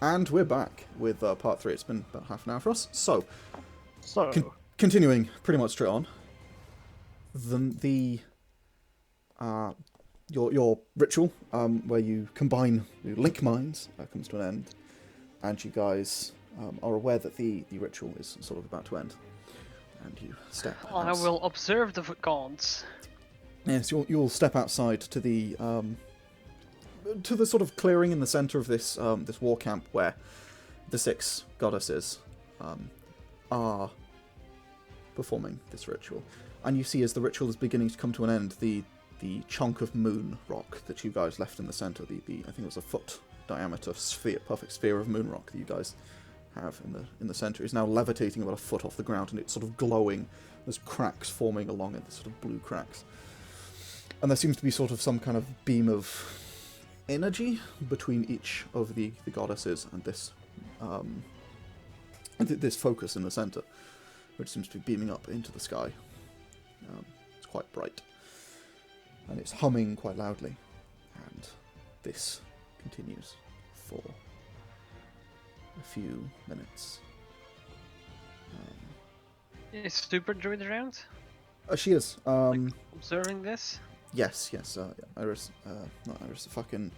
And we're back with part 3. It's been about half an hour for us. So continuing pretty much straight on. Your ritual, where you combine your link minds, comes to an end, and you guys are aware that the ritual is sort of about to end. And you step. I will observe the gods. Yes, you'll step outside to the sort of clearing in the center of this this war camp where the 6 goddesses are performing this ritual, and you see as the ritual is beginning to come to an end, the chunk of moon rock that you guys left in the center, the I think it was a foot diameter sphere, perfect sphere of moon rock that you guys have in the center, is now levitating about a foot off the ground, and it's sort of glowing. There's cracks forming along it, the sort of blue cracks. And there seems to be sort of some kind of beam of energy between each of the goddesses and this this focus in the center, which seems to be beaming up into the sky. It's quite bright, and it's humming quite loudly, and this continues for a few minutes. Is Super Druid around? She is. Observing this? Yes. Iris, not Iris, fucking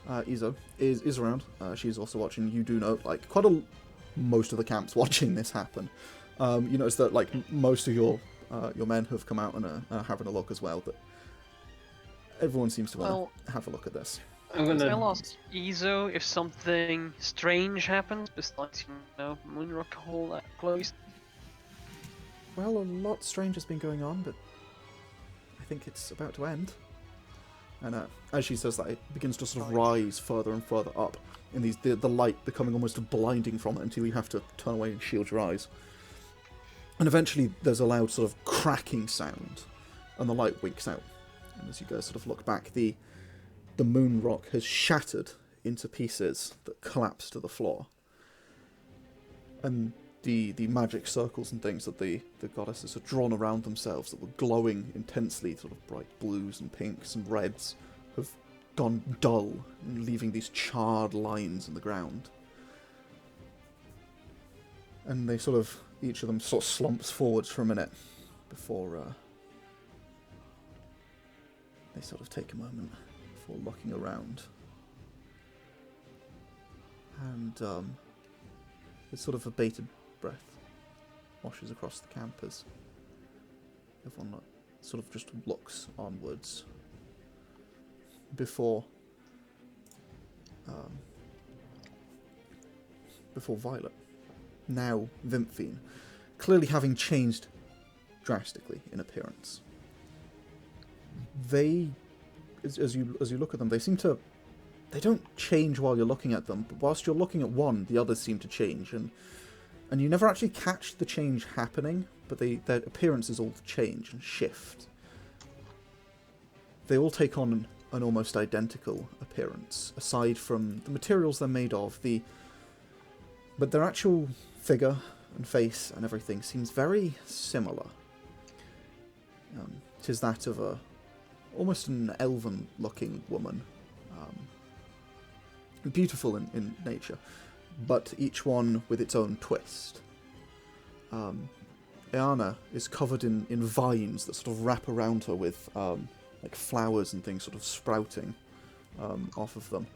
Izo is around. She's also watching. You do know, like, most of the camp's watching this happen. You notice that, like, most of your men have come out and are having a look as well. But everyone seems to want to have a look at this. I'll ask Izo if something strange happens besides, Moonrock hole that closed. Well, a lot strange has been going on, but I think it's about to end. And as she says that, it begins to sort of rise further and further up, in the light becoming almost blinding from it until you have to turn away and shield your eyes. And eventually there's a loud sort of cracking sound, and the light winks out. And as you guys sort of look back, the moon rock has shattered into pieces that collapse to the floor. And the magic circles and things that the goddesses had drawn around themselves that were glowing intensely, sort of bright blues and pinks and reds, have gone dull, leaving these charred lines in the ground. And they each of them sort of slumps forwards for a minute before they sort of take a moment before looking around. And it's sort of a bated breath washes across the camp as everyone sort of just looks onwards before Violet, now Vimphine, clearly having changed drastically in appearance. They, as you look at them, they don't change while you're looking at them, but whilst you're looking at one, the others seem to change, and you never actually catch the change happening, but their appearances all change and shift. They all take on an almost identical appearance, aside from the materials they're made of. But their actual figure and face and everything seems very similar. It is that of almost an elven-looking woman, beautiful in nature, but each one with its own twist. Ayana is covered in vines that sort of wrap around her with like flowers and things sort of sprouting off of them.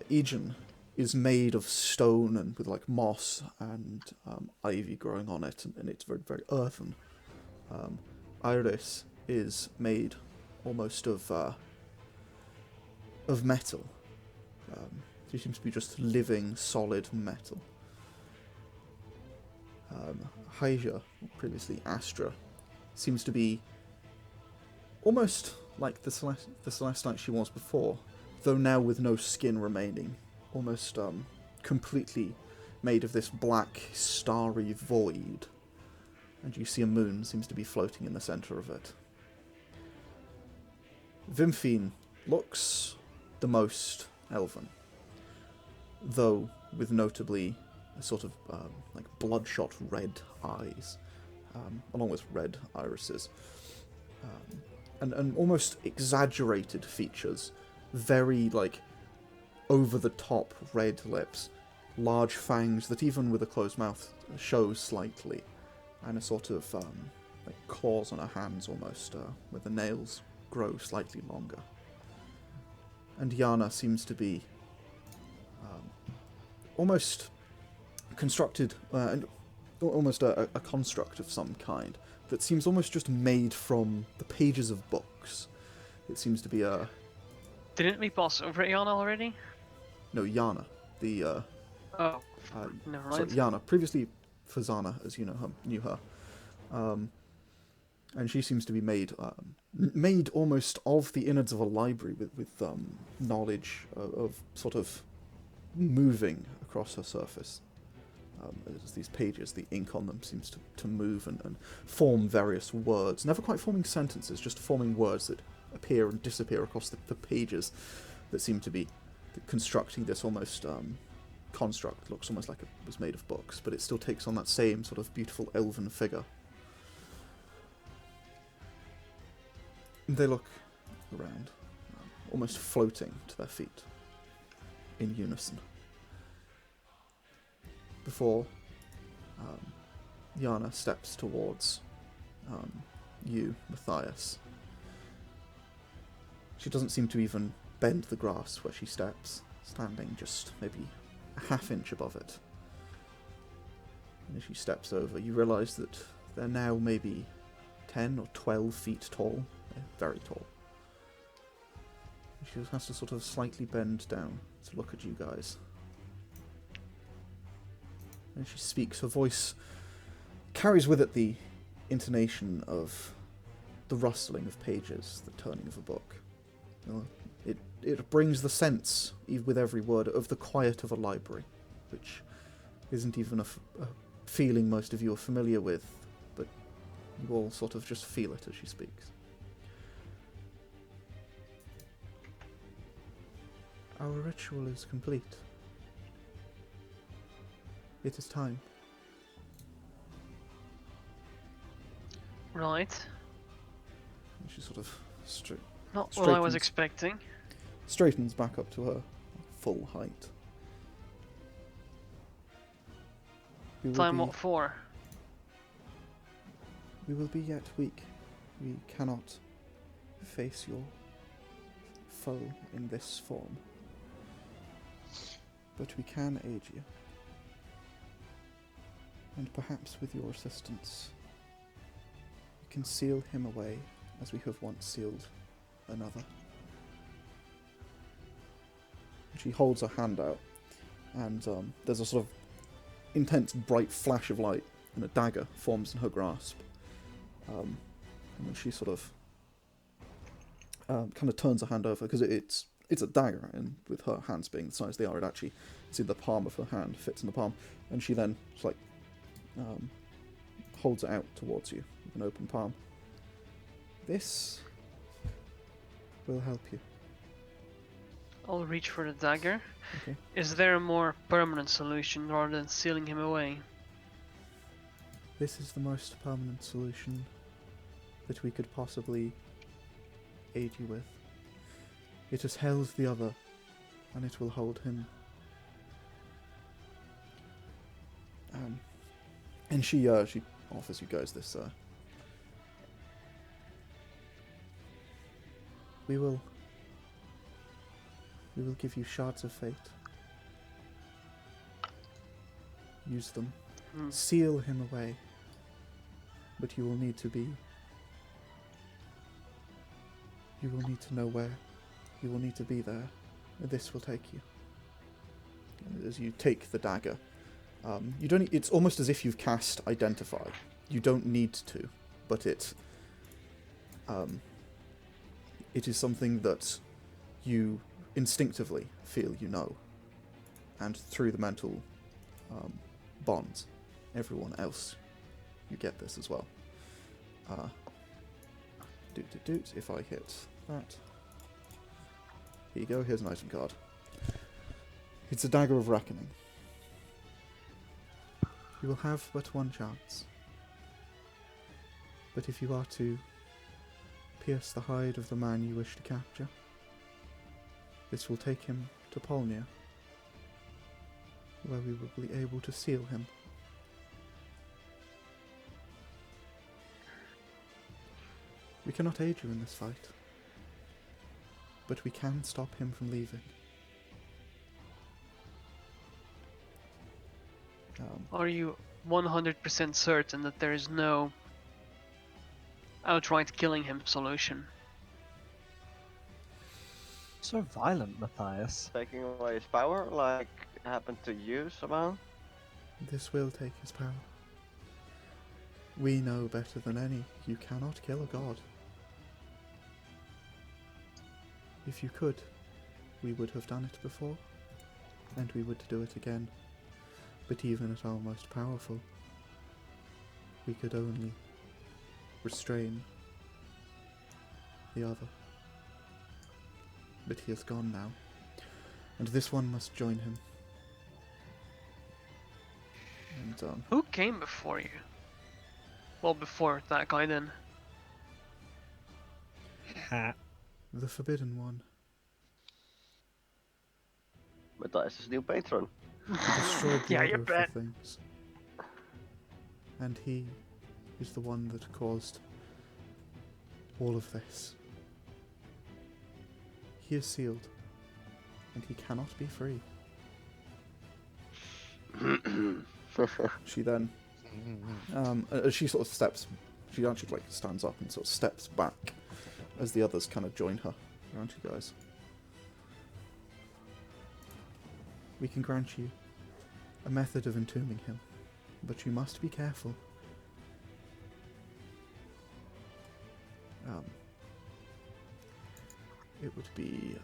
Egen is made of stone and with like moss and ivy growing on it, and it's very, very earthen. Iris is made almost of metal. She seems to be just living, solid metal. Hyja, previously Astra, seems to be almost like the Celestite she was before, though now with no skin remaining. Almost completely made of this black, starry void. And you see a moon seems to be floating in the centre of it. Vimphine looks the most elven, though with notably a sort of like bloodshot red eyes, along with red irises, and almost exaggerated features, very like over-the-top red lips, large fangs that even with a closed mouth show slightly, and a sort of like claws on her hands almost, where the nails grow slightly longer. And Yana seems to be almost constructed, and almost a construct of some kind that seems almost just made from the pages of books. It seems to be a... Didn't we pass over Yana already? No, Yana. The, Oh, never mind. sorry, Yana. Previously Fazana, as you know her, knew her. And she seems to be made almost of the innards of a library with knowledge of sort of moving across her surface. As these pages, the ink on them seems to move and form various words, never quite forming sentences, just forming words that appear and disappear across the pages that seem to be constructing this almost construct. It looks almost like it was made of books, but it still takes on that same sort of beautiful elven figure. They look around, almost floating to their feet, in unison. Before Yana steps towards you, Mathias. She doesn't seem to even bend the grass where she steps, standing just maybe a half inch above it. And as she steps over, you realise that they're now maybe 10 or 12 feet tall. They're very tall. She just has to sort of slightly bend down to look at you guys. And she speaks. Her voice carries with it the intonation of the rustling of pages, the turning of a book. It brings the sense, with every word, of the quiet of a library, which isn't even a feeling most of you are familiar with, but you all sort of just feel it as she speaks. Our ritual is complete. It is time. Right. And she sort of Not what I was expecting. Straightens back up to her full height. Time what for? We will be yet weak. We cannot face your foe in this form. But we can aid you. And perhaps with your assistance, we can seal him away as we have once sealed another. She holds her hand out, and there's a sort of intense bright flash of light, and a dagger forms in her grasp. And then she sort of kind of turns her hand over, because it's a dagger, and with her hands being the size they are, it actually is in the palm of her hand, fits in the palm, and she then just like holds it out towards you with an open palm. This will help you. I'll reach for the dagger. Okay. Is there a more permanent solution rather than sealing him away? This is the most permanent solution that we could possibly aid you with. It has held the other, and it will hold him. And she offers you guys this. We will give you shards of fate. Use them. Seal him away. But you will need to be... You will need to know where. You will need to be there. This will take you. And as you take the dagger, you don't. It's almost as if you've cast Identify. You don't need to, but it is something that you instinctively feel you know, and through the mental bonds, everyone else, you get this as well. If I hit that, here you go. Here's an item card. It's a dagger of reckoning. You will have but one chance. But if you are to pierce the hide of the man you wish to capture, this will take him to Polnia, where we will be able to seal him. We cannot aid you in this fight, but we can stop him from leaving. Are you 100% certain that there is no outright killing him solution? So violent, Mathias. Taking away his power, like happened to you somehow? This will take his power. We know better than any, you cannot kill a god. If you could, we would have done it before, and we would do it again. But even at our most powerful, we could only restrain the other. But he is gone now, and this one must join him. And Who came before you? Well, before that guy then. Ha. the Forbidden One. Mathias' new patron. Destroyed the Yeah, you other of bet. the things. And he is the one that caused all of this. He is sealed, and he cannot be free. She then, as she sort of steps, she actually like stands up and sort of steps back as the others kind of join her around you guys. We can grant you a method of entombing him, but you must be careful. It would be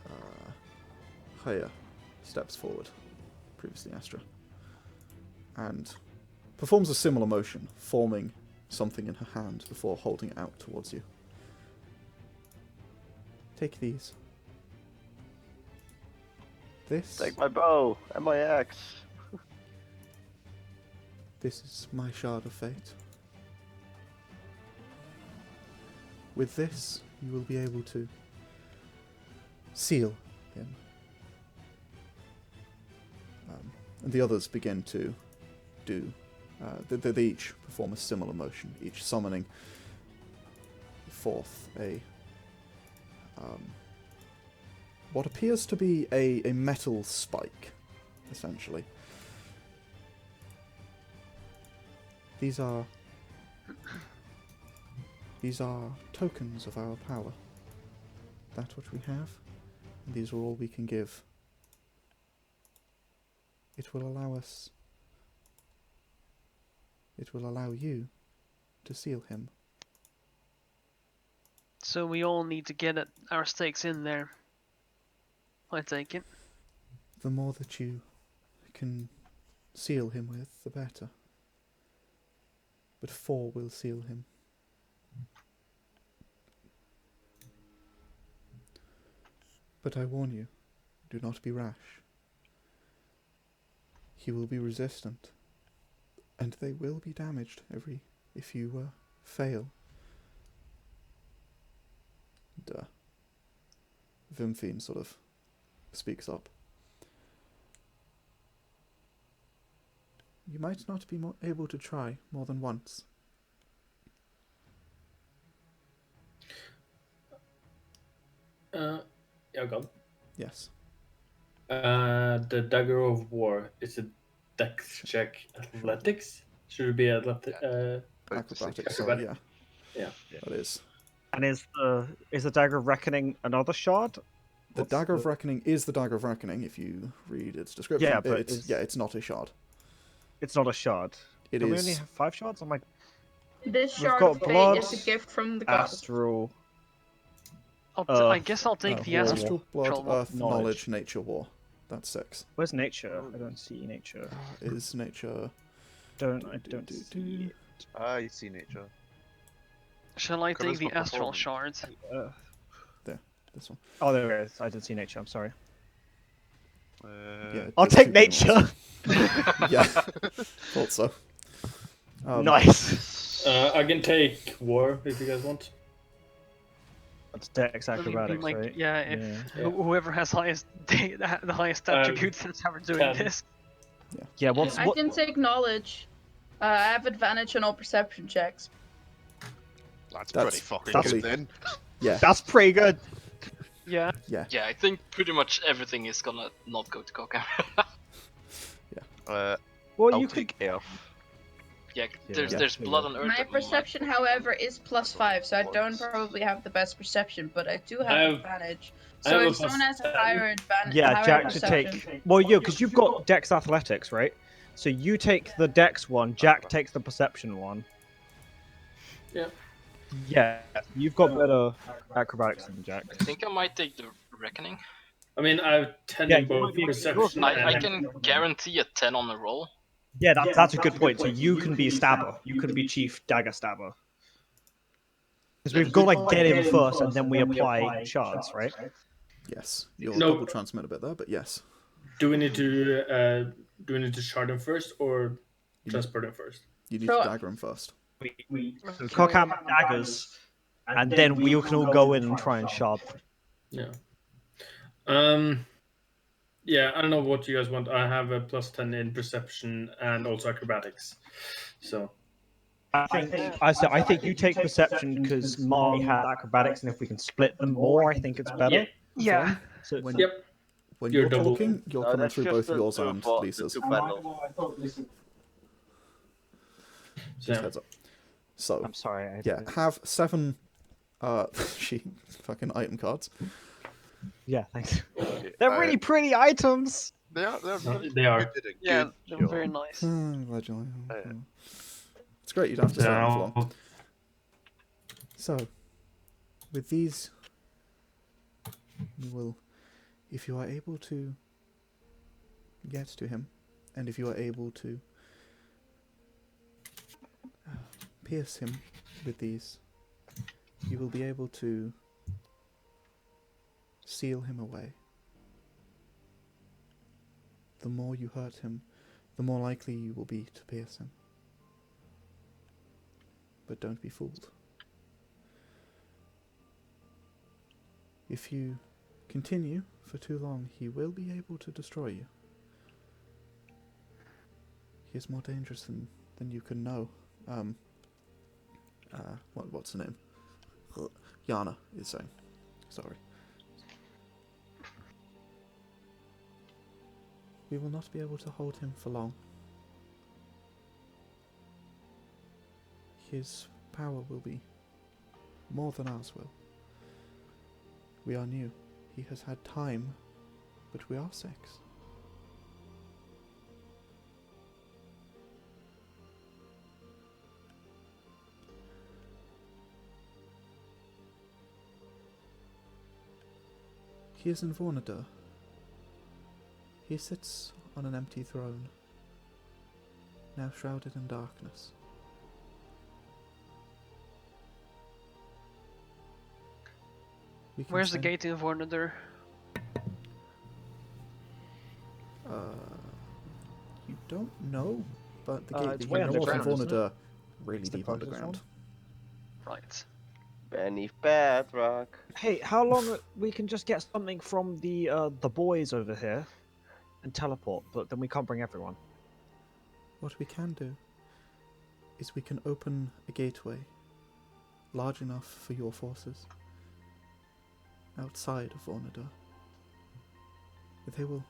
Haya steps forward, previously Astra, and performs a similar motion, forming something in her hand before holding it out towards you. Take these. This. Take my bow and my axe. This is my shard of fate. With this, you will be able to seal him. And the others begin to do. They each perform a similar motion, each summoning forth a what appears to be a metal spike, essentially. These are tokens of our power. That which we have, and these are all we can give. It will allow us. It will allow you to seal him. So we all need to get our stakes in there. I take it. The more that you can seal him with, the better. But 4 will seal him. But I warn you, do not be rash. He will be resistant, and they will be damaged if you fail. And, Vimfine sort of speaks up. You might not be able to try more than once. Yargon. Yes. The Dagger of War is a dex check athletics. Should it be Acrobatics, sorry, yeah. Yeah. That is. And is the Dagger of Reckoning another shard? The Dagger of Reckoning is the Dagger of Reckoning, if you read its description. Yeah, but it's not a shard. It's not a shard. It Can is. we only have 5 shards? I'm like, This We've shard got of fate blood, is a gift from the gods. Astral. I guess I'll take the Astral, Blood, Astral Earth, Knowledge. Knowledge, Nature, War. That's 6. Where's nature? I don't see nature. Is Nature... I don't see it. I see nature. Shall I take the Charisma Astral performance. shards? This one. Oh, there it is. I didn't see nature. I'm sorry. Yeah, I'll there's take 2 nature. Yeah, thought so. Nice. I can take War if you guys want. That's Dex It'll be acrobatics, like, right? yeah, if Yeah. whoever has the highest attributes and are doing 10. this. Yeah, what's I can take knowledge. I have advantage on all perception checks. That's That's pretty fucking probably- good then. Yeah, That's pretty good. Yeah. yeah. Yeah, I think pretty much everything is gonna not go to Coghammer. Well, I'll you could. take Earth. Yeah, Yeah. there's Yeah. blood on Earth. My that might- perception, however, is +5, so I don't Once. probably have the best perception, but I do I have have- advantage. I So have if a someone has a +10. higher advantage, Yeah, higher Jack should perception, take. Well, yeah, because you've got Dex Athletics, right? So you take the Dex one, Jack takes the Perception one. Yeah. Yeah, you've got better acrobatics than Jack. I think I might take the Reckoning. I mean, I have 10 Yeah, in you both might be- perception I and can guarantee a 10 on the roll. Yeah, that's a good point. So you can be Stabber. You can be Chief Dagger Stabber. Because we've got to get him first, and then we apply shards, right? Yes. You'll No. double transmit a bit there, but yes. do we need to shard him first or transport him first? You need Sure. to dagger him first. So Coghammer daggers, and then we can all go in and try and shard. Yeah. Yeah, I don't know what you guys want. I have a +10 in perception and also acrobatics. So I think you take perception because Marty had acrobatics, and if we can split them more, I think it's better. Yeah. So When, yep. when You're you're double. talking, you're No, coming that's through just both the yours two and for- the Lisa's. two panels. Just Yeah. heads up. So, I'm sorry. yeah, have 7 she fucking item cards. Yeah, thanks. Okay, They're really pretty items. They are. They're very They are. good. Yeah, Good they're job. very nice. Allegedly. Yeah. It's great, you don't have to stay on for long. Now, So, with these, you will, if you are able to get to him, and if you are able to pierce him with these, you will be able to seal him away. The more you hurt him, the more likely you will be to pierce him. But don't be fooled. If you continue for too long, he will be able to destroy you. He is more dangerous than you can know. What's her name? Yana is saying. Sorry. We will not be able to hold him for long. His power will be more than ours will. We are new. He has had time, but we are 6. He is in Vornadur. He sits on an empty throne, now shrouded in darkness. We can Where's the send- gate in Vornadur? You don't know, but the gate it's that way you know of in underground, isn't it? Vornadur, really It's the deep closest underground. Right. Beneath bedrock. Hey, how long we can just get something from the boys over here and teleport, but then we can't bring everyone. What we can do is we can open a gateway large enough for your forces outside of Vornadur. They will...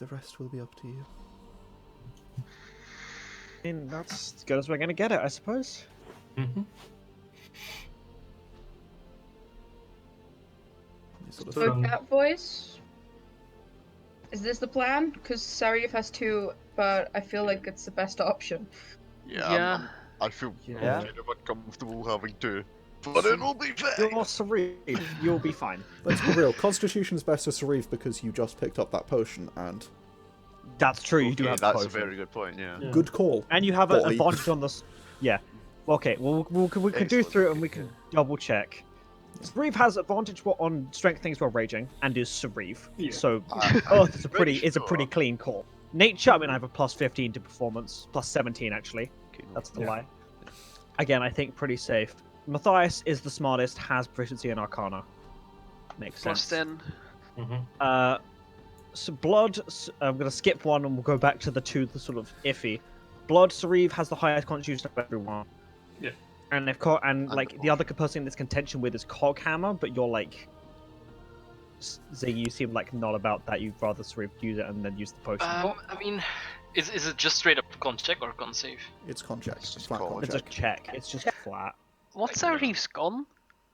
The rest will be up to you. I mean, that's as good as we're gonna get it, I suppose. Mm-hmm. You sort of So cat voice. Is this the plan? Because Sauriv has 2, but I feel like it's the best option. Yeah. Yeah. I feel Yeah. kind of uncomfortable having to, but it'll be You're fine. Sauriv, you'll be fine. Let's be real. Constitution's best to Sauriv because you just picked up that potion, and That's true. You do Okay, have the that's a potion. very good point. Yeah. Yeah. good call. And you have an Boy. advantage on this. Yeah. Okay. Well, we can do Excellent. through it and we can double check. Sauriv has advantage on strength things while raging, and is Sauriv. Yeah. So I'm Earth is a pretty pretty sure. clean call. Nature, I mean, I have a +15 to performance, +17 actually. Okay, That's the Yeah. lie. Again, I think pretty safe. Matthias is the smartest, has proficiency in Arcana. Makes Plus sense. 10. So Blood, I'm going to skip one and we'll go back to the two that sort of iffy. Blood, Sauriv has the highest constitution of everyone. Yeah. And like the other person that's contention with is Coghammer, but you're like Ziggy, you seem like not about that. You'd rather Sauriv use it and then use the potion. I mean, is it just straight up con check or con save? It's con check. It's just Flat con con It's a check. check. It's just flat. What's our Reef's gone?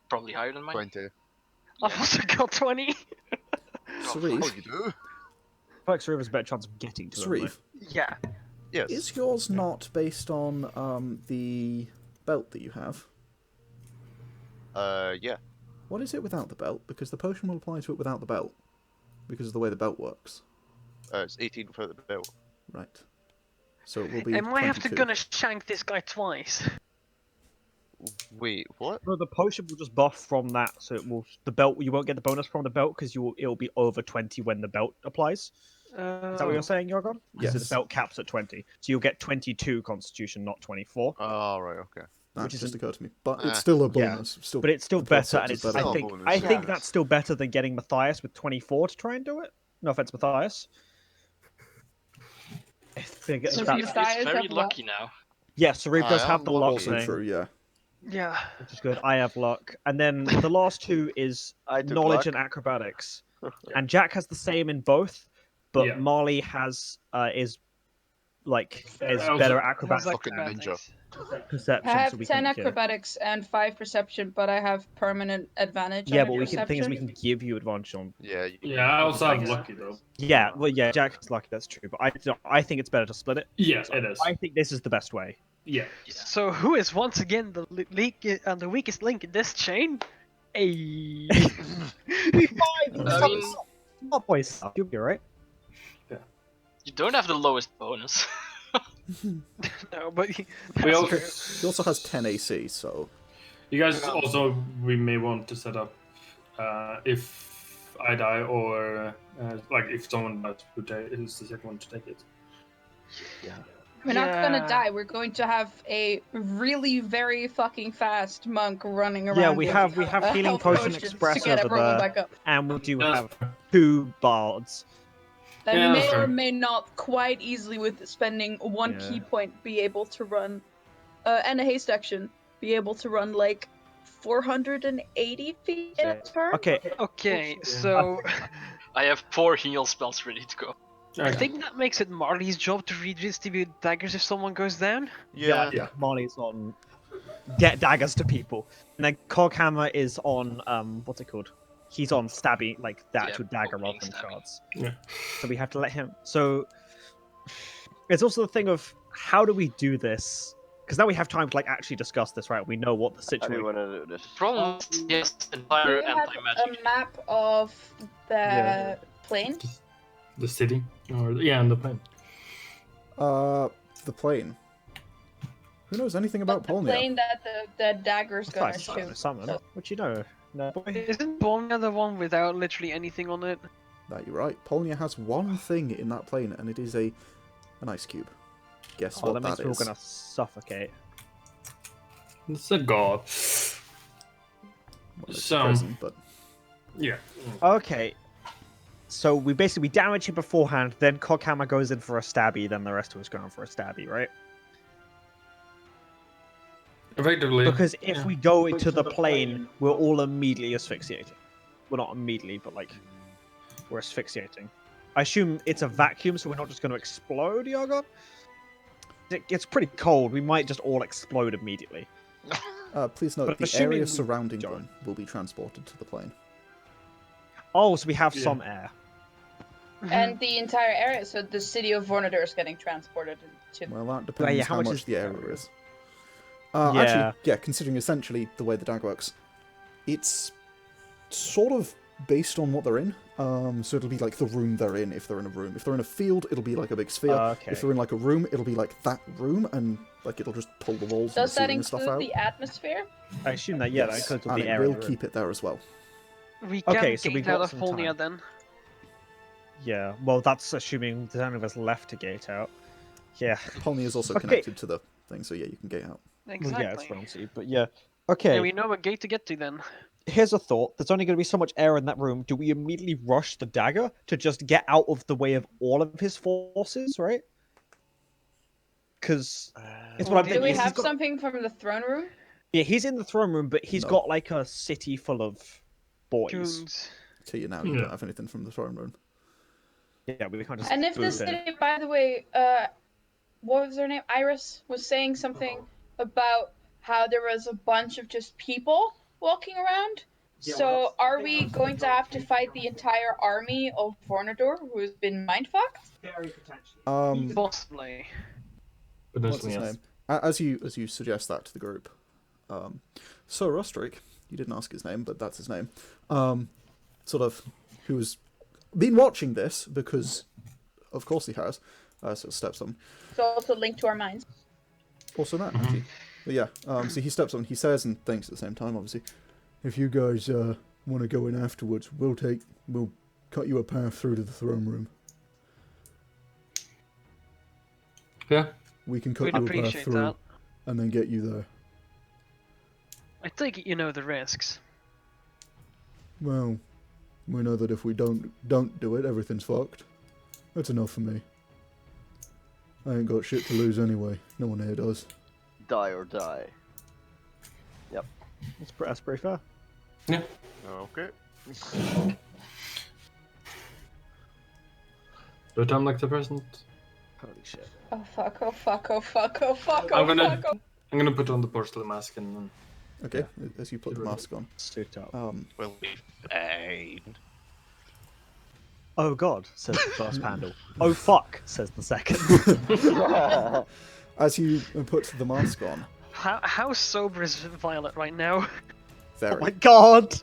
Probably higher than mine. 20. I've also got 20. Sauriv, Oh, you do? I feel like Sauriv has a better chance of getting to it. Sauriv, Yeah. Yes. is yours not based on the belt that you have? Yeah. What is it without the belt? Because the potion will apply to it without the belt, because of the way the belt works. It's 18 without the belt. Right. So it will be. I might have to 22. gonna shank this guy twice. Wait, what? No, the potion will just buff from that, so it will. The belt, you won't get the bonus from the belt because it'll be over 20 when the belt applies. Is that what you're saying, Yargon? Because Yes. the belt caps at 20, so you'll get 22 Constitution, not 24. Oh, right, okay. That which just isn't- occurred to me, but it's still a Yeah. bonus. Still, But it's still the plus better, and six is it's. better. I Still a think. bonus, I think yeah. that's still better than getting Matthias with 24 to try and do it. No offense, Matthias. I think So that- if you- Matthias It's very have lucky now. yeah, Sauriv does I have am the luck lucky. Also thing, true, yeah. Yeah. which is good. I have luck, and then the last two is I took knowledge luck. and acrobatics, and Jack has the same in both, but Yeah. Marley has is Also- better How's acrobatics Fucking acrobatics? perception. I have so we 10 can, yeah. acrobatics and 5 perception, but I have permanent advantage. Yeah, on but we perception. can thing is we can give you advantage on. Yeah. Yeah, I also have lucky though. Yeah, well, yeah, Jack is lucky. That's true, but I think it's better to split it. Yeah, So it is. I think this is the best way. Yeah. So who is once again the the weakest link in this chain? Hey. I mean, Oh, boys, you'll be alright. you don't have the lowest bonus. No, but We also, He also has 10 AC, so you guys also, we may want to set up if I die or like if someone dies, who's the second one to take it. We're not gonna Yeah. die. We're going to have a really very fucking fast monk running around. Yeah, we with have a Healing health Potion potions Express to get over everyone there. back up. And we do Yeah. have 2 bards. That Yeah, may that's or fair. may not quite easily, with spending 1 Yeah. key point, be able to run, and a haste action, be able to run like 480 feet in a turn. Okay, okay, so I have 4 heal spells ready to go. I think that makes it Marley's job to redistribute daggers if someone goes down. Yeah. Yeah. Marley's on get daggers to people. And then Coghammer is on what's it called? He's on stabby, like the Yeah, actual dagger rather opening than stabbing. shards. Yeah. So we have to let him. So it's also the thing of how do we do this? Because now we have time to like actually discuss this, right? We know what the How do you situation. want to do this? Problem is, yes, Do entire you have anti-magic. a map of the Yeah. plane? The city, or yeah, and the plane. the plane. Who knows anything about the Polnia? plane that the dagger's gonna Nice, shoot. summon. What you know? No boy. Isn't Bolnia the one without literally anything on it? That you're right. Polnia has one thing in that plane, and it is an ice cube. Guess Oh, what that means that we're all is? gonna suffocate. It's a god. Well, it's So- prison, but Yeah. Okay. So we basically damage him beforehand, then Coghammer goes in for a stabby, then the rest of us go in for a stabby, right? Effectively. Because if we go into the plane, we're all immediately asphyxiating. Well, not immediately, but like we're asphyxiating. I assume it's a vacuum, so we're not just going to explode, Yargon? It gets pretty cold. We might just all explode immediately. please note, But the assuming area we surrounding don't. them will be transported to the plane. Oh, so we have Yeah. some air. And the entire area, so the city of Vornador is getting transported to. Well, that depends yeah, how how much much is the the area area? is. Yeah. Actually, yeah, considering essentially the way the dag works, it's sort of based on what they're in. So it'll be like the room they're in if they're in a room. If they're in a field, it'll be like a big sphere. Okay. If they're in like a room, it'll be like that room, and like it'll just pull the walls Does and that the ceiling and stuff include out. the atmosphere? I assume that, yeah, that Yes, includes all and the it area. will keep it there as well. We can Okay, so we gate got out of some Polnia time. then. Yeah, well, that's assuming there's none of us left to gate out. Yeah. Polnia is also Okay. connected to the thing, so yeah, you can get out. Well, Exactly. yeah, it's fancy, but yeah. Okay. Yeah, we know what gate to get to then. Here's a thought. There's only going to be so much air in that room. Do we immediately rush the dagger to just get out of the way of all of his forces, right? Because it's what I'm Do thinking. we He's have got... something from the throne room? Yeah, he's in the throne room, but he's No. got like a city full of boys. Goons. Tell you now, you don't have anything from the throne room. Yeah, we can't just And if the boot city, in. by the way, what was her name? Iris was saying something about how there was a bunch of just people walking around. So are we going to have to fight the entire army of Vornador who's been mindfucked? Very potentially. Possibly. What's Potentially, his yes. name? As you suggest that to the group, Sir Rustrick, you didn't ask his name, but that's his name. Sort of, who's been watching this because, of course, he has. Sort of steps on. It's also linked to our minds. Also that, actually. But yeah, so he steps on. He says and thinks at the same time, obviously. If you guys want to go in afterwards, we'll cut you a path through to the throne room. Yeah. We can cut We'd you a path appreciate through, that. and then get you there. I take it you know the risks. Well, we know that if we don't do it, everything's fucked. That's enough for me. I ain't got shit to lose anyway. No one here does. Die or die. Yep. That's pretty fair. Yeah. Okay. Do time like the present. Holy shit. Oh fuck, oh fuck, oh fuck, oh fuck, I'm oh gonna fuck, oh I'm gonna put on the porcelain mask and then Okay, as you put the mask on. Suit up. We'll be fine. Oh god, says the first Pandal. Oh fuck, says the second. As you put the mask on, How sober is Violet right now? very. Oh my god!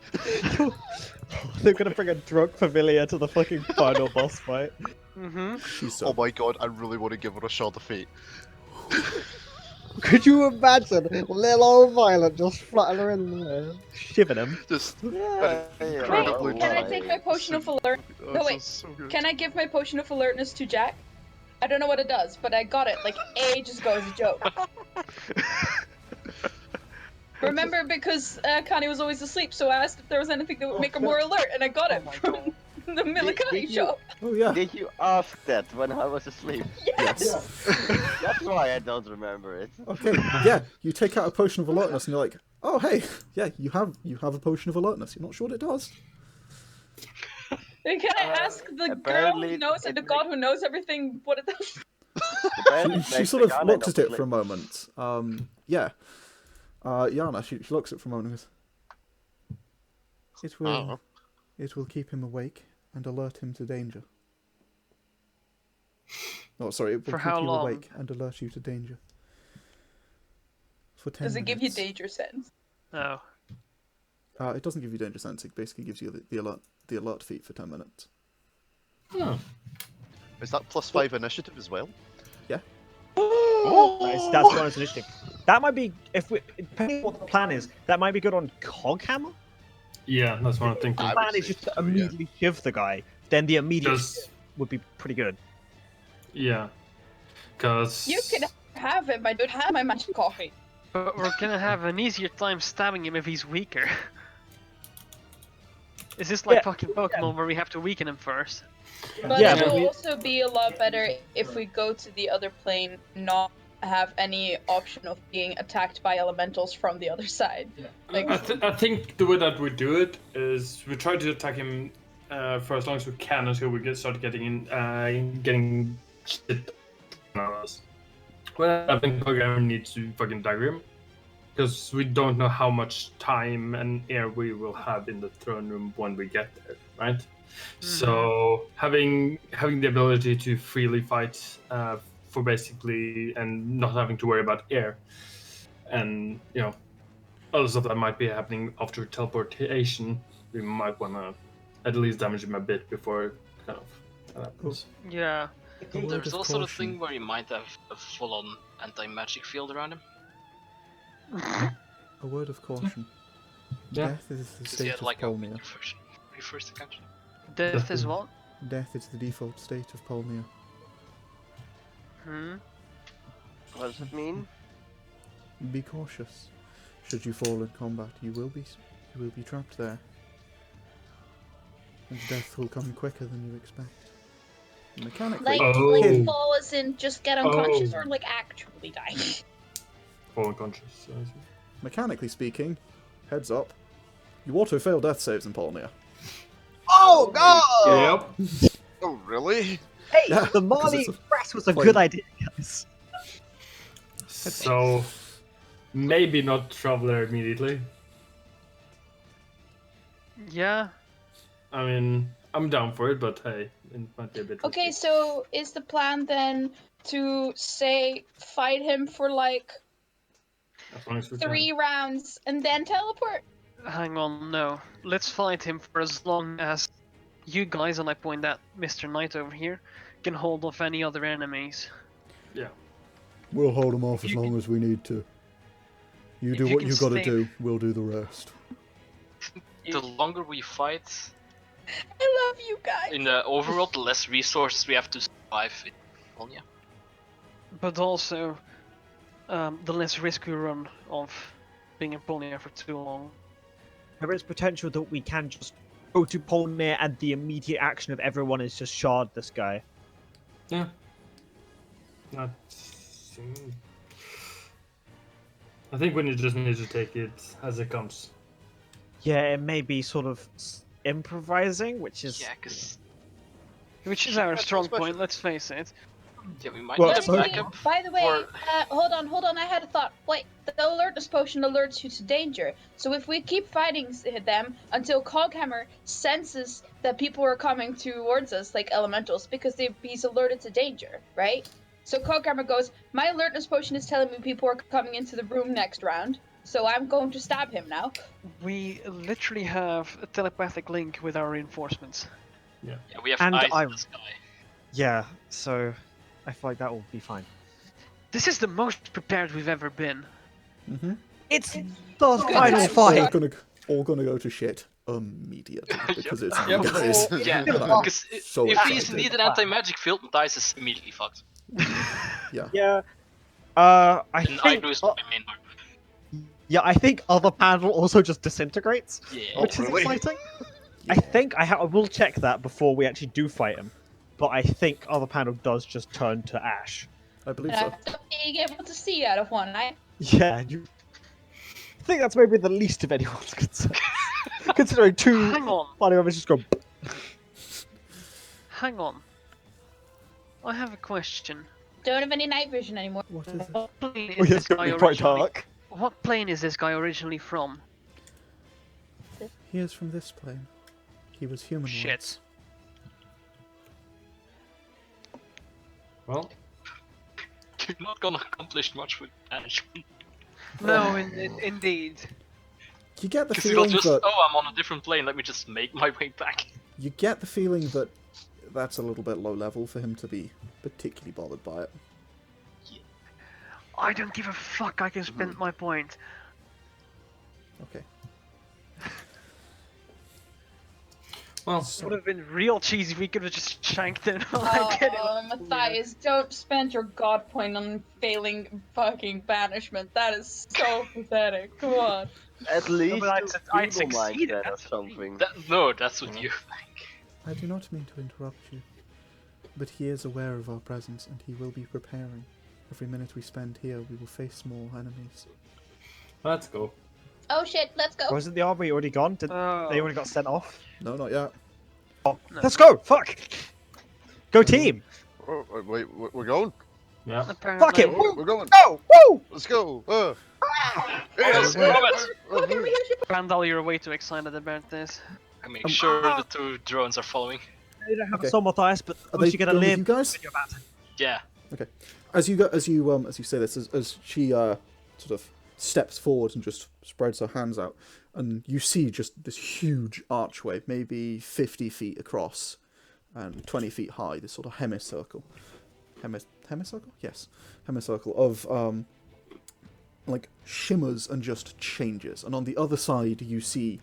They're gonna bring a drunk familiar to the fucking final boss fight. Mm-hmm. She's Oh so. my god, I really want to give her a shot of fate. Could you imagine little old Violet just fluttering there, shivering him? Just Yeah, incredibly Wait, can I drunk. take my potion of alert? Oh, No, this wait. is so good. Can I give my potion of alertness to Jack? I don't know what it does, but I got it like ages ago as a joke. Remember, because Akane was always asleep, so I asked if there was anything that would make her more alert, and I got it from the Millikani Did you- shop. Oh yeah. Did you ask that when I was asleep? Yes. That's why I don't remember it. Okay. Yeah. You take out a potion of alertness, and you're like, oh hey, yeah, you have a potion of alertness. You're not sure what it does. And can I ask the girl apparently who knows, and the god who knows everything, what it does? Apparently it She makes sort of Akane looks not at it sleep. for a moment. Yeah. Yana, she looks at it for a moment and goes, It will keep him awake and alert him to danger. Oh, sorry, it will For keep how you long? awake and alert you to danger. For 10 Does it give you minutes. danger sense? Oh. It doesn't give you danger sense. It basically gives you the alert feat for 10 minutes. oh. Is that +5 initiative as well? Yeah. That's bonus initiative. That might be, if we, depending on what the plan is, that might be good on Coghammer. Yeah, that's what I'm thinking. The I plan would is say just to so, yeah. immediately shiv the guy. Then the immediate Just would be pretty good. yeah. Cause You can have him, I don't have my magic coffee. But we're gonna have an easier time stabbing him if he's weaker. Is this like Yeah. fucking Pokemon where we have to weaken him first? But Yeah, it but will we- also be a lot better if we go to the other plane, not have any option of being attacked by elementals from the other side. Like, I think the way that we do it is we try to attack him for as long as we can until we start getting shit on us. Well, I think Coghammer needs to fucking dagger him because we don't know how much time and air we will have in the throne room when we get there, right? So having the ability to freely fight for basically and not having to worry about air and other stuff that might be happening after teleportation, we might want to at least damage him a bit before kind of that happens. Yeah. A word There's of also the caution. thing where you might have a full-on anti-magic field around him. A word of caution. Yeah. Death is the Because he state had of like a Polnia. pretty first encounter. Death is what? Death is the default state of Polnia. Hmm? What does it mean? Be cautious. Should you fall in combat, you will be trapped there. And death will come quicker than you expect. Mechanically, Like fall as in just get unconscious, or like actually die? Fall unconscious. mechanically speaking, heads up, you auto-fail death saves in Polnia. Oh god! Yep. Oh, really? Hey, Yeah, the 'cause Marley it's a Express was a plane. good idea, guys. So maybe not travel there immediately. Yeah. I mean, I'm down for it, but hey, it might be a bit. Okay, risky. so is the plan then to say fight him for like As long as we 3 rounds and then teleport? Hang on, no. Let's fight him for as long as you guys, and I point at Mr. Knight over here, can hold off any other enemies. Yeah. We'll hold them off as long as we need to. You If do you what can you gotta stay- do, we'll do the rest. The longer we fight I love you guys. in the overworld, the less resources we have to survive in California. But also, the less risk we run of being in Polnia for too long. There is potential that we can just go to Polnir and the immediate action of everyone is just shard this guy. Yeah. Not. I think we just need to take it as it comes. Yeah, it may be sort of improvising, which is... Yeah, because Which is our That's strong special. point, let's face it. yeah, we might Well, need a so- backup. By the way, for- hold on, I had a thought. Wait, the alertness potion alerts you to danger. So if we keep fighting them until Coghammer senses that people are coming towards us, like elementals, because he's alerted to danger, right? So Coghammer goes, my alertness potion is telling me people are coming into the room next round, so I'm going to stab him now. We literally have a telepathic link with our reinforcements. Yeah, we have And eyes I- in the sky. Yeah, so I feel like that will be fine. This is the most prepared we've ever been. Mm-hmm. It's the Good final time. fight! All gonna go to shit immediately because it's Yeah, you guys. Yeah, I'm because so if he's excited. indeed an anti-magic field, Mathias is immediately fucked. Yeah. Yeah. And I think... lose my main armor. yeah, I think other panel also just disintegrates, Yeah. which is really? exciting. I think I will check that before we actually do fight him. But I think other panel does just turn to ash. I believe And so. I'm being able to see out of one eye. Yeah, I think that's maybe the least of anyone's concern. Considering two Hang on, party members just go. hang on. I have a question. Don't have any night vision anymore. What is it? What plane is Oh, yeah, this it's gonna guy be quite originally? dark. What plane is this guy originally from? He is from this plane. He was human Shit. once. Well, You're not gonna accomplish much with management. No, indeed. You get the Because you'll feeling just, that oh, I'm on a different plane, let me just make my way back. you get the feeling that that's a little bit low level for him to be particularly bothered by it. I don't give a fuck, I can spend my point. Okay. well, It would have been real cheesy if we could have just shanked him. I get it. Matthias, don't spend your god point on failing fucking banishment. That is so pathetic. Come on. At least but do I'd feeble mind succeeded, that or that's the thing. something. No, that's what you think. I do not mean to interrupt you, but he is aware of our presence and he will be preparing. Every minute we spend here, we will face more enemies. let's go. Oh shit, let's go. Wasn't the army already gone? Did Oh. they already got sent off? No, not yet. No. Let's go! Fuck! Go team! Oh, wait, we're going? Yeah. Apparently. Fuck it! We're going. Go! Woo! Let's go. Yes, wait. Robert! Pandal, you're way too excited about this. I make sure the two drones are following. They don't have Okay. a soul Matthias, but Are once they you get a going with live, you guys? you're about to. Yeah. Okay. As you say this, as she sort of steps forward and just spreads her hands out, and you see just this huge archway, maybe 50 feet across and 20 feet high. This sort of hemicircle, hemicircle, yes, hemicircle of like shimmers and just changes. And on the other side, you see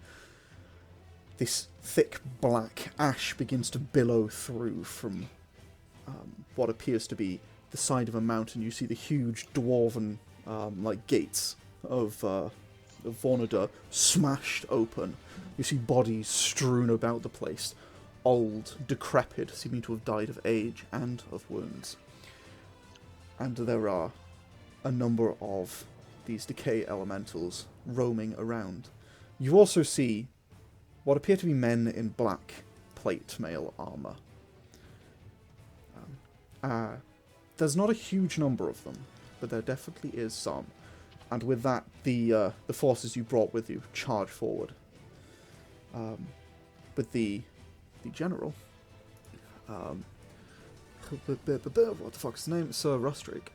this thick black ash begins to billow through from what appears to be the side of a mountain. You see the huge dwarven like gates of of Vornador smashed open. You see bodies strewn about the place, old, decrepit, seeming to have died of age and of wounds. And there are a number of these decay elementals roaming around. You also see what appear to be men in black plate mail armour. There's not a huge number of them, but there definitely is some. And with that, the forces you brought with you charge forward. But the general, what the fuck's his name? Sir Rustrig,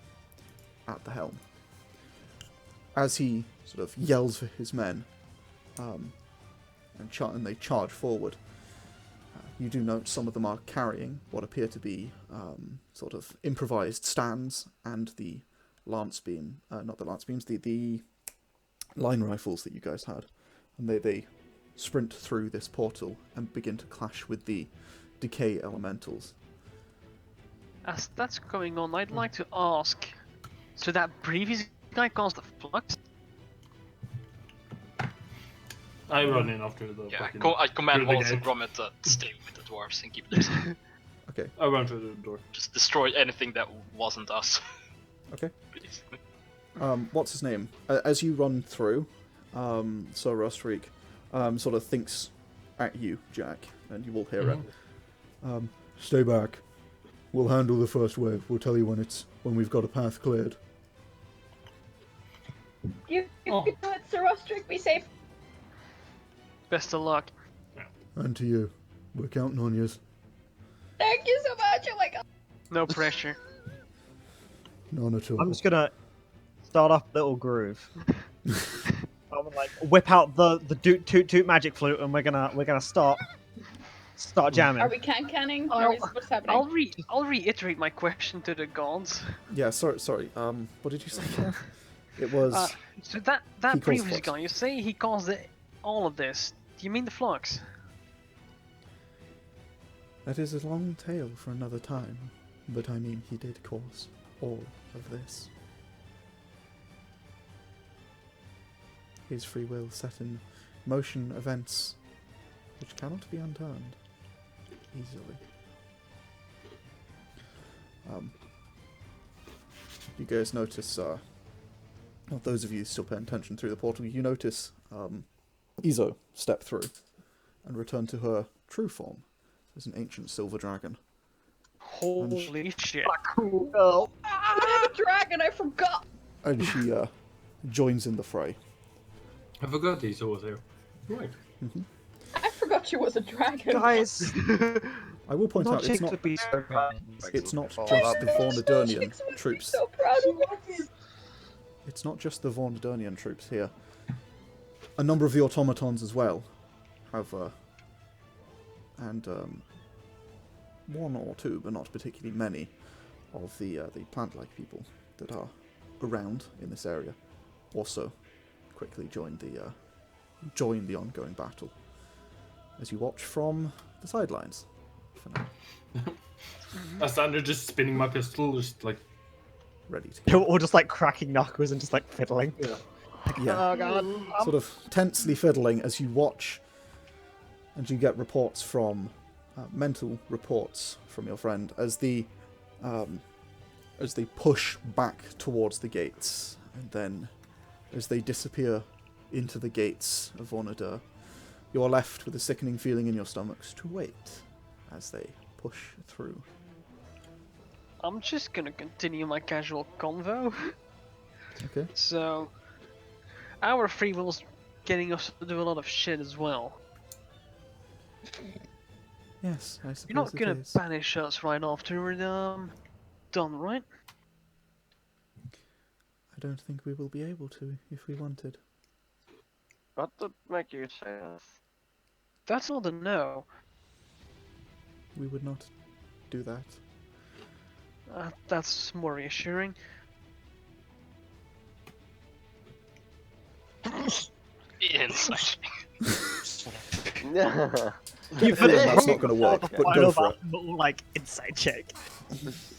at the helm. As he sort of yells for his men, and they charge forward. You do note some of them are carrying what appear to be sort of improvised stands and the lance beam, not the lance beams, the line rifles that you guys had. And they sprint through this portal and begin to clash with the decay elementals. As that's going on, I'd like to ask, so that previous guy caused the flux? I run in after the. Yeah, fucking- I command through the Hans and gate. Gromit to stay with the dwarves and keep them safe. Okay. I run through the door. Just destroy anything that wasn't us. Okay. Basically. What's his name? As you run through, Sir Rustrig sort of thinks at you, Jack, and you will hear it. Stay back. We'll handle the first wave. We'll tell you when we've got a path cleared. You do it, Sir Rostrick. Be safe. Best of luck. And to you. We're counting on yous. Thank you so much. Oh my god. No pressure. None at all. I'm just gonna start up a little groove. I'm gonna like whip out the doot toot toot magic flute, and we're gonna start jamming. Are we canning? Or is what's happening? I'll reiterate my question to the gods. Yeah, sorry. What did you say? It was... So that He caused previous flux. guy, you say he caused all of this. Do you mean the flux? That is a long tale for another time, but I mean he did cause all of this. His free will set in motion events which cannot be unturned easily. You guys notice, well, those of you still paying attention through the portal, you notice Izo step through and return to her true form as an ancient silver dragon. Holy shit. Cool girl. I have a dragon. I forgot. And she joins in the fray. I forgot these was here. Right. I forgot she was a dragon. Guys, I will point out it's not would be so kind. it's not Follow just up. the Vornadurnian Chicks would be troops. so proud of us. It's not just the Vornadurnian troops here. A number of the automatons as well have and one or two, but not particularly many, of the plant-like people that are around in this area also quickly join the ongoing battle as you watch from the sidelines for now, I stand there just spinning my pistol, just like. ready to go. Or just like cracking knuckles and just like fiddling. Yeah. Yeah, Oh god. sort of tensely fiddling as you watch, and you get reports from mental reports from your friend as they push back towards the gates, and then as they disappear into the gates of Vornador, you are left with a sickening feeling in your stomachs to wait as they push through. I'm just gonna continue my casual convo. Okay. So, our free will's getting us to do a lot of shit as well. Yes, I suppose You're not it gonna is. banish us right after we're done, right? I don't think we will be able to if we wanted. What would make you say that? That's not a no. We would not do that. That's more reassuring. Insight. You feel that's not going to work, but go for it. Little, like inside check.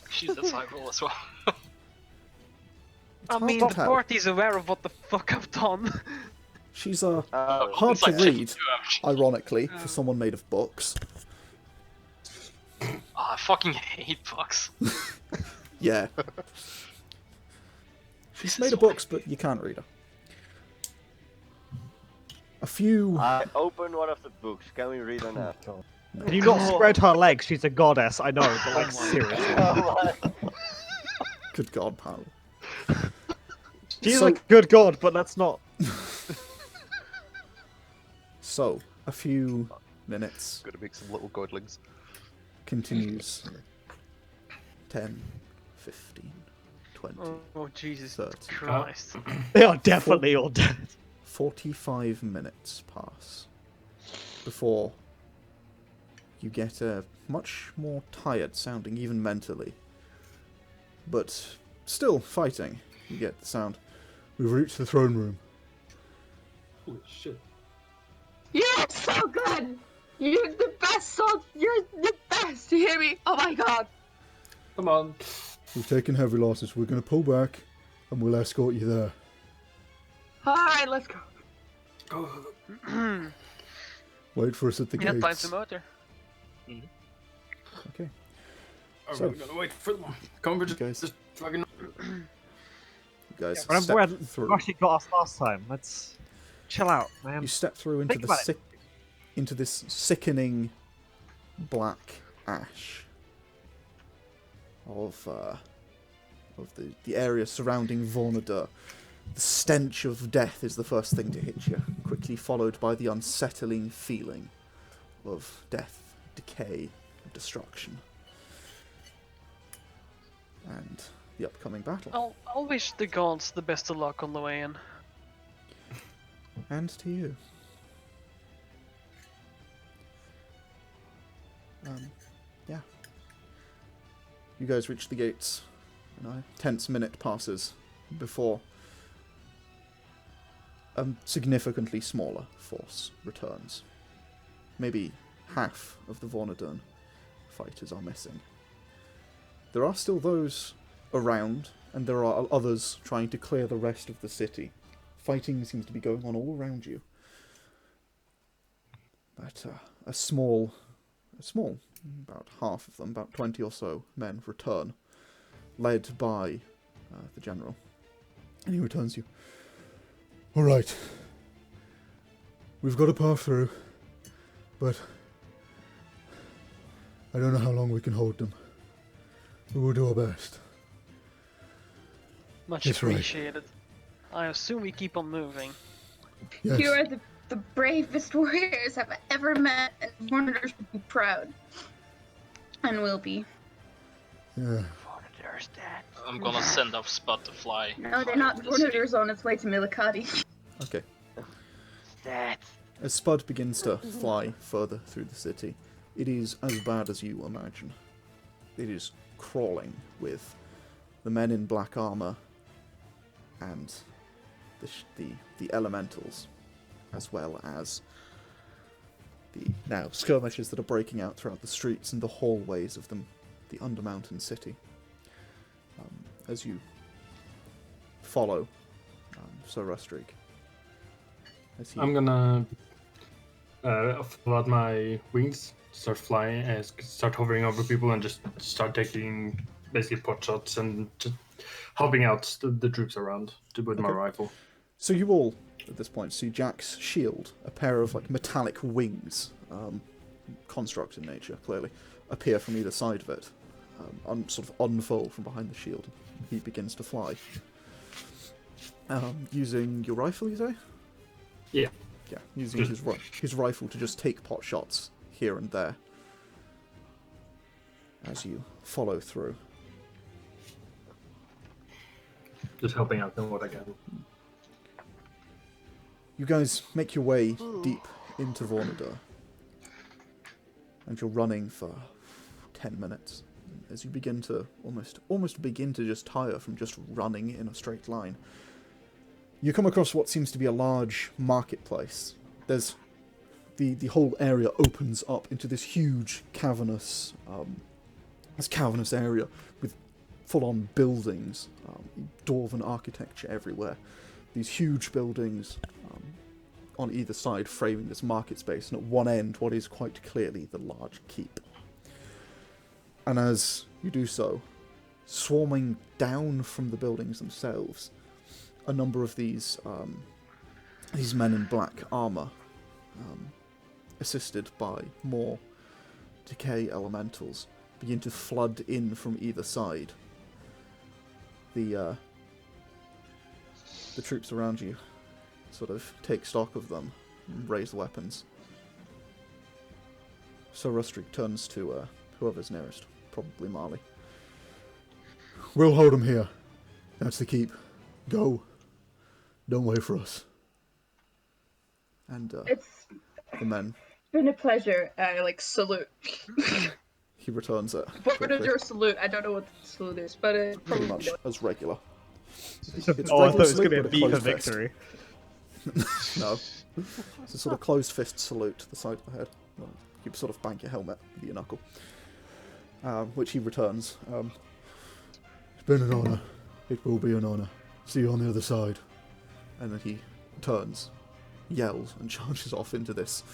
She's a side roll as well. It's I hard mean, to the tell. party's aware of what the fuck I've done. She's Oh, hard It's to like read, 2 hours. ironically, for someone made of books. I fucking hate books. Yeah. She's This made is of books, but you can't read her. A few... I opened one of the books. Can we read her now? Can you not spread her legs? She's a goddess, I know, but like, Oh my seriously. Good God, Pandal. She's So- a good god, but let's not. So, a few minutes Gonna make some little godlings. continues. 10, 15, 20, Oh, Jesus 30. Christ. They are definitely all dead. 45 minutes pass before you get a much more tired sounding, even mentally. But still fighting. You get the sound. We've reached the throne room. Holy shit. You're so good. You're the best soldier. You're the best. You hear me? Oh my god. Come on. We've taken heavy losses. We're going to pull back and we'll escort you there. All right, let's go. Go. Wait for us at the Yeah, gates. time to motor. Okay. Are So- we gonna wait for them? Come, we're guys- just fucking. You guys Remember step where through. Rushy got us last time? Let's chill out, man. You step through into Think the about it. into this sickening black ash of the area surrounding Vornadur. The stench of death is the first thing to hit you, quickly followed by the unsettling feeling of death, decay, and destruction. And the upcoming battle. I'll wish the gods the best of luck on the way in. And to you. Yeah. You guys reach the gates, and a tense minute passes before a significantly smaller force returns. Maybe half of the Vornadern fighters are missing. There are still those around, and there are others trying to clear the rest of the city. Fighting seems to be going on all around you. But a small, about half of them, about 20 or so men return, led by the general. And he returns you. All right. We've got a path through, but I don't know how long we can hold them. We will do our best. Much That's right. appreciated. I assume we keep on moving. Yes. You are the bravest warriors I've ever met, and Warners would be proud. And will be. Yeah. I'm gonna send off Spud to fly. No, they're not. over the city. Warner's on its way to Milikati. Okay. As Spud begins to fly further through the city, it is as bad as you imagine. It is crawling with the men in black armor and the elementals, as well as the now skirmishes that are breaking out throughout the streets and the hallways of the Undermountain city. As you follow Sir Rustreak. As he I'm gonna fill out my wings, start flying, start hovering over people, and just start taking basically pot shots and just helping out the troops around with my Okay. rifle. So you all, at this point, see Jack's shield, a pair of like metallic wings, construct in nature, clearly, appear from either side of it, sort of unfold from behind the shield. He begins to fly. Using your rifle, you say? Yeah. Yeah, using his rifle to just take pot shots here and there as you follow through. Just helping out in what I can. You guys make your way deep into Vornadur, and you're running for 10 minutes. As you begin to almost begin to just tire from just running in a straight line, you come across what seems to be a large marketplace. There's the whole area opens up into this huge cavernous area with full-on buildings, dwarven architecture everywhere. These huge buildings, on either side, framing this market space, and at one end, what is quite clearly the large keep. And as you do so, swarming down from the buildings themselves, a number of these men in black armor, assisted by more decay elementals, begin to flood in from either side. The troops around you sort of take stock of them and raise weapons. So Rustrik turns to whoever's nearest, probably Marley. We'll hold him here. That's the keep. Go. Don't wait for us. And It's the men. been a pleasure. I salute. He returns it. What is your salute? I don't know what the salute is, but it's Pretty probably much as regular. I thought it was going to be a B for closed fist. victory. No. It's a sort of closed fist salute to the side of the head. You sort of bank your helmet with your knuckle. Which he returns. It's been an honour. It will be an honour. See you on the other side. And then he turns, yells, and charges off into this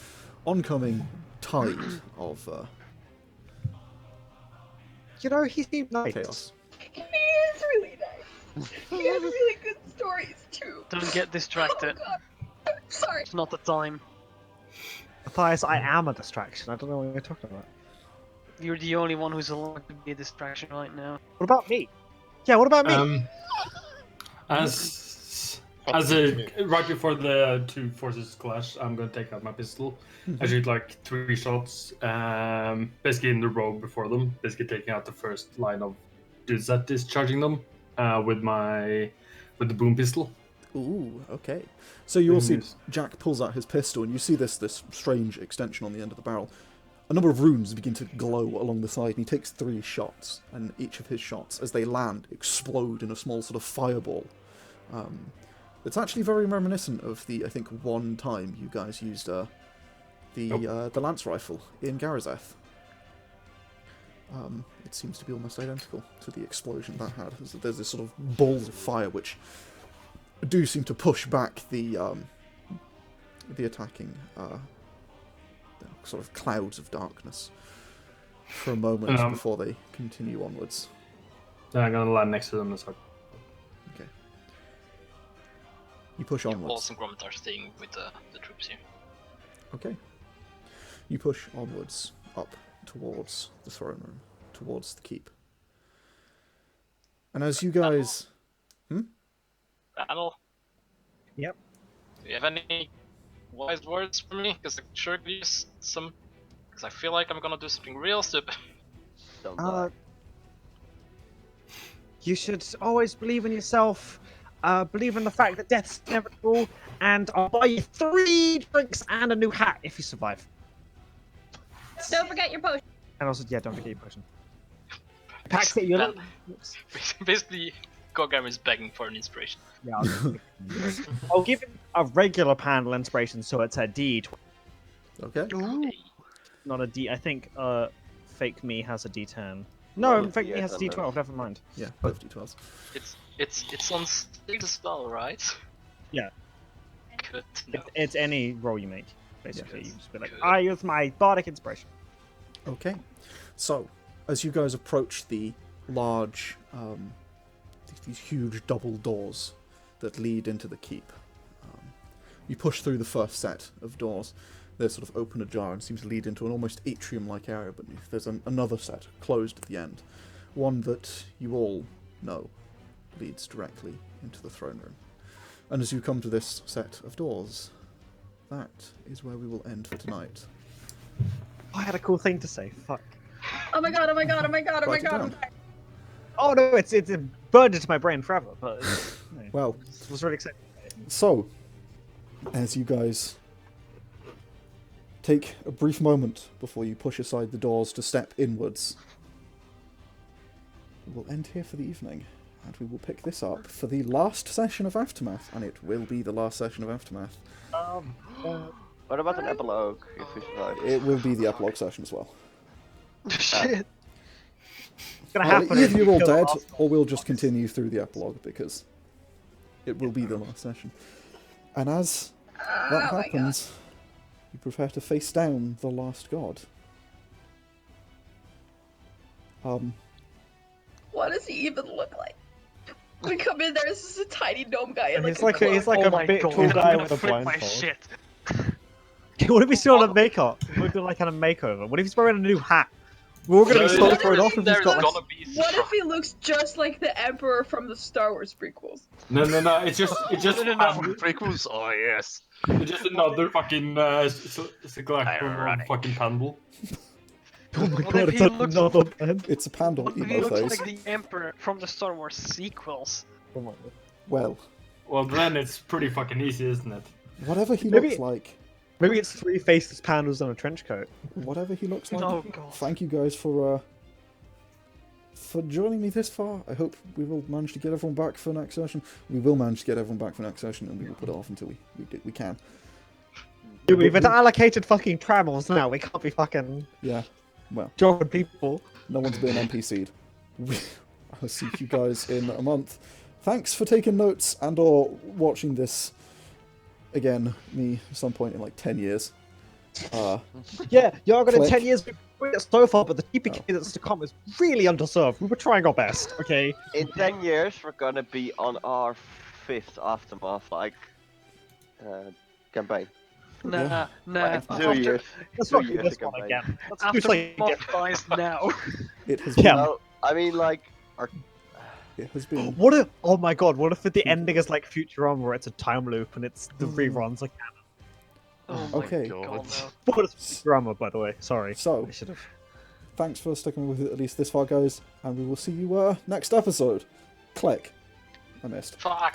oncoming tide of He seemed nice. chaos. He is really nice. He has really good stories too. Don't get distracted. Oh, God. I'm sorry. It's not the time. Mathias, I am a distraction. I don't know what you're talking about. You're the only one who's allowed to be a distraction right now. What about me? Yeah, what about me? Right before the two forces clash, I'm gonna take out my pistol. I shoot like 3 shots, basically in the row before them, basically taking out the first line of dudes that is charging them with the boom pistol. Ooh, okay. So you all see Jack pulls out his pistol, and you see this strange extension on the end of the barrel. A number of runes begin to glow along the side, and he takes 3 shots, and each of his shots, as they land, explode in a small sort of fireball. It's actually very reminiscent of the, I think, one time you guys used the lance rifle in Garazeth. It seems to be almost identical to the explosion that had. There's this sort of balls of fire which do seem to push back the attacking sort of clouds of darkness for a moment before they continue onwards. Then I'm gonna land next to them and start. Okay. You push onwards. Wallace and Gromit are staying with the troops here. Okay. You push onwards, up towards the throne room, towards the keep. And as you guys... Pandal? Yep. Do you have any wise words for me? Because I sure could use some. Because I feel like I'm gonna do something real stupid. Don't die. You should always believe in yourself, believe in the fact that death's inevitable, and I'll buy you 3 drinks and a new hat if you survive. Don't forget your potion. And also, yeah, don't forget your potion. Packs it, you're Basically, Coghammer is begging for an inspiration. Yeah, I'll give him a regular Pandal inspiration, so it's a D20. Okay. Not a D. I think Fake Me has a D10. No, Yeah, Fake Me yeah, has a then D12. Never mind. Yeah, both D12s. It's on stage as well, right? Yeah. Good to know. It's any roll you make, basically. Yeah. You just be like, Good. I use my bardic inspiration. Okay. So, as you guys approach the large, these huge double doors that lead into the keep, you push through the first set of doors. They're sort of open ajar and seem to lead into an almost atrium-like area beneath. There's another set closed at the end. One that you all know leads directly into the throne room. And as you come to this set of doors, that is where we will end for tonight. I had a cool thing to say. Fuck. Oh my god, oh my god, oh my god, oh my Write it god. down. Oh no, it's burned into my brain forever. But Well, it was really exciting. so, as you guys take a brief moment before you push aside the doors to step inwards, we will end here for the evening, and we will pick this up for the last session of Aftermath, and it will be the last session of Aftermath. What about an epilogue if we survive? It will be the epilogue session as well. Shit. It's gonna happen. Either you're all Kill dead, off. or we'll just continue through the epilogue, because it will be the last session. And as that my happens, you prepare to face down the last god. What does he even look like? We come in there, this is a tiny gnome guy. And Like he's like Oh a my big god, tall I'm guy gonna with a flip my blindfold. shit. What if he's still on a makeup? We're doing like kind of makeover. What if he's wearing a new hat? We're all gonna be So so there's thrown off if he's there's got like. gonna be What if he looks just like the Emperor from the Star Wars prequels? No. It's just No. Prequels? Oh, yes. It's just another fucking Cyclacron Ironic. fucking Pandal. Oh my What god, if it's he looks- another pen. It's a Pandal What if he emo looks face. like the Emperor from the Star Wars sequels? Well, Well, then it's pretty fucking easy, isn't it? whatever he Maybe- looks like, Maybe it's 3 faceless pandas on a trench coat. whatever he looks like. Oh god. Thank you guys for joining me this far. I hope we will manage to get everyone back for next session. We will manage to get everyone back for next session, and we will put it off until we can. Dude, we've been allocated fucking travels now. We can't be fucking Yeah. Well, jogging people. no one's been NPC'd. I'll see you guys in a month. Thanks for taking notes and or watching this again, me, at some point in like 10 years. Yeah, Yargon in Click. 10 years, we get so far, but the TPK that's to come is really underserved. We were trying our best, okay? In 10 years, we're gonna be on our 5th Aftermath, campaign. Nah. Like 2 After, years. Let's 2 not do years this ago, one mate. again. Let's do after something Moth different. dies now. It has Yeah. Well, I mean, like, our... it has been. What if? Oh my god! What if the ending is like Futurama, where it's a time loop and it's the reruns? Like, Oh my Okay. god, no. what is Futurama, by the way? Sorry. So, I should have. thanks for sticking with it at least this far, guys, and we will see you next episode. Click. I missed. fuck.